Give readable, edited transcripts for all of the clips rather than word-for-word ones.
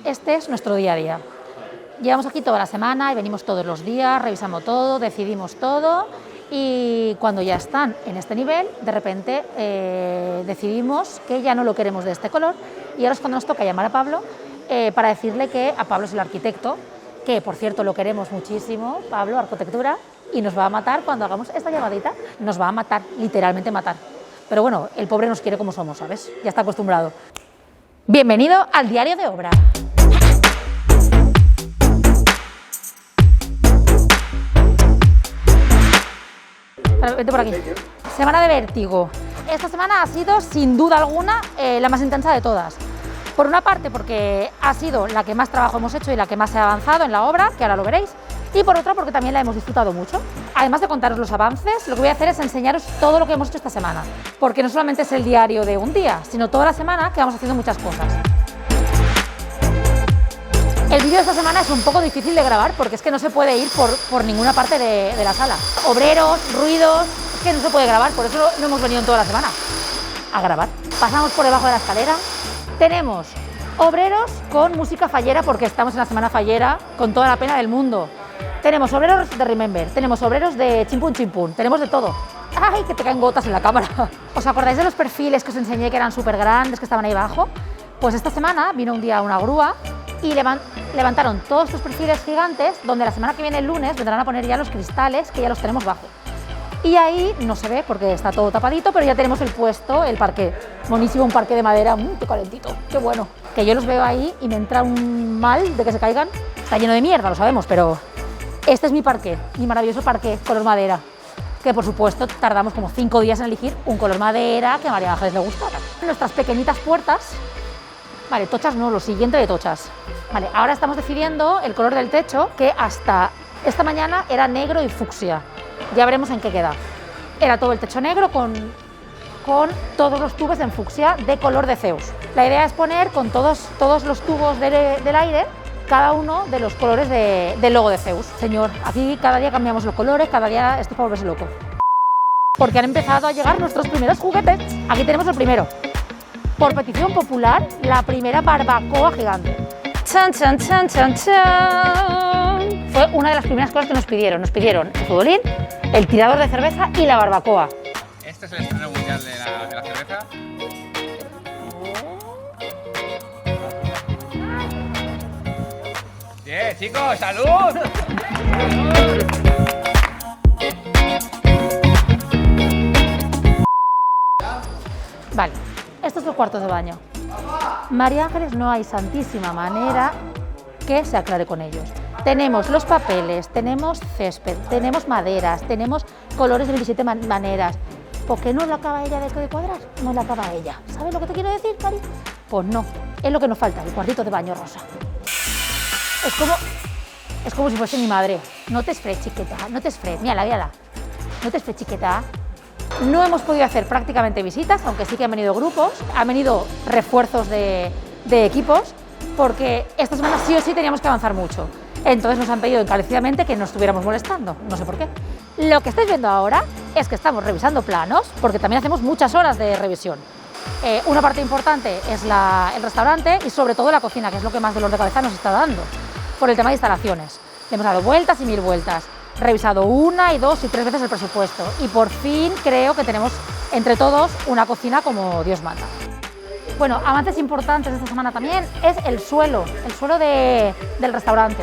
Este es nuestro día a día. Llevamos aquí toda la semana y venimos todos los días, revisamos todo, decidimos todo y cuando ya están en este nivel, de repente decidimos que ya no lo queremos de este color y ahora es cuando nos toca llamar a Pablo para decirle que a Pablo es el arquitecto, que por cierto lo queremos muchísimo, Pablo, arquitectura, y nos va a matar cuando hagamos esta llamadita, nos va a matar, literalmente matar. Pero bueno, el pobre nos quiere como somos, ¿sabes? Ya está acostumbrado. Bienvenido al diario de obra. Vete por aquí. Semana de vértigo. Esta semana ha sido, sin duda alguna, la más intensa de todas. Por una parte, porque ha sido la que más trabajo hemos hecho y la que más se ha avanzado en la obra, que ahora lo veréis. Y por otra, porque también la hemos disfrutado mucho. Además de contaros los avances, lo que voy a hacer es enseñaros todo lo que hemos hecho esta semana. Porque no solamente es el diario de un día, sino toda la semana que vamos haciendo muchas cosas. El vídeo de esta semana es un poco difícil de grabar porque es que no se puede ir por ninguna parte de la sala. Obreros, ruidos, es que no se puede grabar, por eso no hemos venido en toda la semana a grabar. Pasamos por debajo de la escalera, tenemos obreros con música fallera porque estamos en la semana fallera con toda la pena del mundo. Tenemos obreros de Remember, tenemos obreros de Chimpún Chimpún, tenemos de todo. ¡Ay, que te caen gotas en la cámara! ¿Os acordáis de los perfiles que os enseñé que eran súper grandes, que estaban ahí abajo? Pues esta semana vino un día una grúa y levantaron todos estos perfiles gigantes donde la semana que viene, el lunes, vendrán a poner ya los cristales que ya los tenemos bajo. Y ahí no se ve porque está todo tapadito, pero ya tenemos el puesto, el parqué. Buenísimo, un parqué de madera, qué calentito, qué bueno. Que yo los veo ahí y me entra un mal de que se caigan. Está lleno de mierda, lo sabemos, pero este es mi parqué, mi maravilloso parqué, color madera. Que por supuesto tardamos como 5 días en elegir un color madera que a María Ángeles le gustara. Nuestras pequeñitas puertas, vale, tochas no, lo siguiente de tochas. Vale, ahora estamos decidiendo el color del techo, que hasta esta mañana era negro y fucsia. Ya veremos en qué queda. Era todo el techo negro con todos los tubos en fucsia de color de Zeus. La idea es poner con todos los tubos del aire cada uno de los colores del logo de Zeus. Señor, aquí cada día cambiamos los colores, cada día esto es para volverse loco. Porque han empezado a llegar nuestros primeros juguetes. Aquí tenemos el primero. Por petición popular, la primera barbacoa gigante. ¡Chan, chan, chan, chan, chan! Fue una de las primeras cosas que nos pidieron. Nos pidieron el futbolín, el tirador de cerveza y la barbacoa. Este es el estreno mundial de la cerveza. ¡Bien, chicos! ¡Salud! Vale, estos son los cuartos de baño. María Ángeles no hay santísima manera que se aclare con ellos. Tenemos los papeles, tenemos césped, tenemos maderas, tenemos colores de 27 maneras. ¿Por qué no lo acaba ella de cuadrar? No lo acaba ella. ¿Sabes lo que te quiero decir, Cari? Pues no, es lo que nos falta, el cuartito de baño rosa. Es como si fuese mi madre. No te esfres, chiqueta, no te esfres. Mírala. No te esfres, chiqueta. No hemos podido hacer prácticamente visitas, aunque sí que han venido grupos, han venido refuerzos de equipos, porque esta semana sí o sí teníamos que avanzar mucho. Entonces nos han pedido encarecidamente que no estuviéramos molestando, no sé por qué. Lo que estáis viendo ahora es que estamos revisando planos, porque también hacemos muchas horas de revisión. Una parte importante es el restaurante y sobre todo la cocina, que es lo que más dolor de cabeza nos está dando, por el tema de instalaciones. Le hemos dado vueltas y mil vueltas. Revisado 1, 2 y 3 veces el presupuesto y por fin creo que tenemos entre todos una cocina como Dios manda. Bueno, avances importantes de esta semana también es el suelo del restaurante,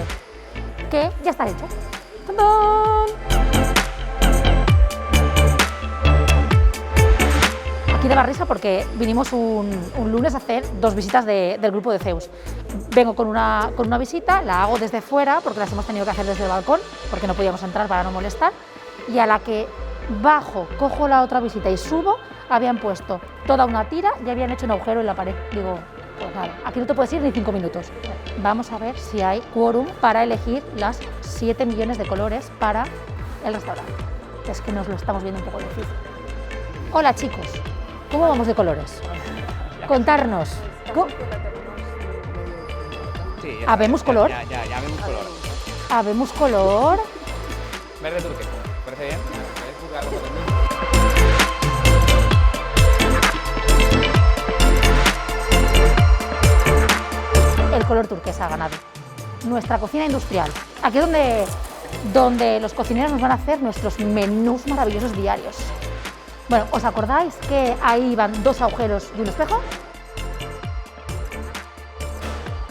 que ya está hecho. ¡Tadán! Aquí daba risa porque vinimos un lunes a hacer 2 visitas del grupo de Zeus. Vengo con una visita, la hago desde fuera porque las hemos tenido que hacer desde el balcón porque no podíamos entrar para no molestar, y a la que bajo, cojo la otra visita y subo, habían puesto toda una tira y habían hecho un agujero en la pared. Digo, pues nada, aquí no te puedes ir ni 5 minutos. Vamos a ver si hay quórum para elegir las 7 millones de colores para el restaurante. Es que nos lo estamos viendo un poco difícil. Hola chicos, ¿cómo vamos de colores? Contarnos. Sí, ¿Habemos color? Ya vemos color. ¿Habemos color? Verde turquesa, ¿parece bien? El color turquesa ha ganado. Nuestra cocina industrial. Aquí es donde los cocineros nos van a hacer nuestros menús maravillosos diarios. Bueno, ¿os acordáis que ahí iban 2 agujeros y un espejo?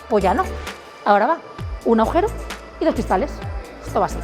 Pues ya no. Ahora va un agujero y 2 cristales. Esto va así.